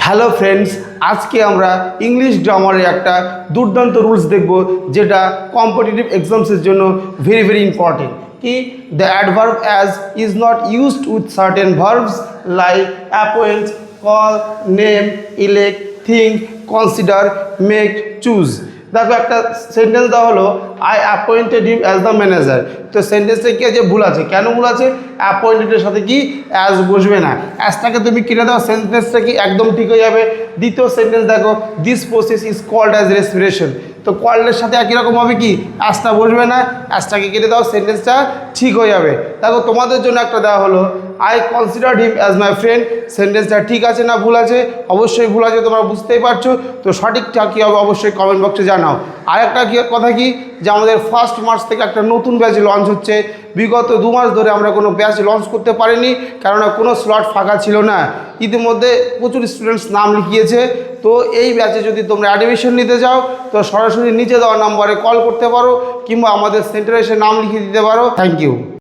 Hello friends, আজকে আমরা English গ্রামারে একটা দুর্দান্ত রুলস দেখব যেটা কম্পিটিটিভ এক্সামসের জন্য ভেরি ভেরি ইম্পর্টেন্ট। কি the adverb as is not used with certain verbs like appoint, call, name, elect, think, consider, make, choose. দেখো একটা সেন্টেন্স দেওয়া হলো I appointed him as the manager. তো সেন্টেন্সটা কি আছে? ভুল আছে। কেন ভুল আছে? অ্যাপয়েন্টেডের সাথে কি অ্যাজ বসবে না, অ্যাজটাকে তুমি কেটে দাও, সেন্টেন্সটা কি একদম ঠিক হয়ে যাবে। দ্বিতীয় সেন্টেন্স দেখো, this process is called as respiration. তো কল্ডের সাথে একই রকম হবে কি, অ্যাজটা বসবে না, অ্যাজটাকে কেটে দাও, সেন্টেন্সটা ঠিক হয়ে যাবে। দেখো তোমাদের জন্য একটা দেওয়া হলো I considered him as my friend. সেন্টেন্সটা ঠিক আছে না ভুল আছে? অবশ্যই ভুল আছে, তোমরা বুঝতেই পারছো। তো সঠিকটা কী হবে অবশ্যই কমেন্ট বক্সে জানাও। আর একটা কথা কি, যে আমাদের 1 মার্চ থেকে একটা নতুন ব্যাচ লঞ্চ হচ্ছে। বিগত 2 মাস ধরে আমরা কোনো ব্যাচ লঞ্চ করতে পারিনি, কেননা কোনো স্লট ফাঁকা ছিল না। ইতিমধ্যে প্রচুর স্টুডেন্টস নাম লিখিয়েছে। তো এই ব্যাচে যদি তোমরা অ্যাডমিশন নিতে যাও তো সরাসরি নিচে দেওয়া নাম্বারে কল করতে পারো, কিংবা আমাদের সেন্টারে এসে নাম লিখিয়ে দিতে পারো। Thank you.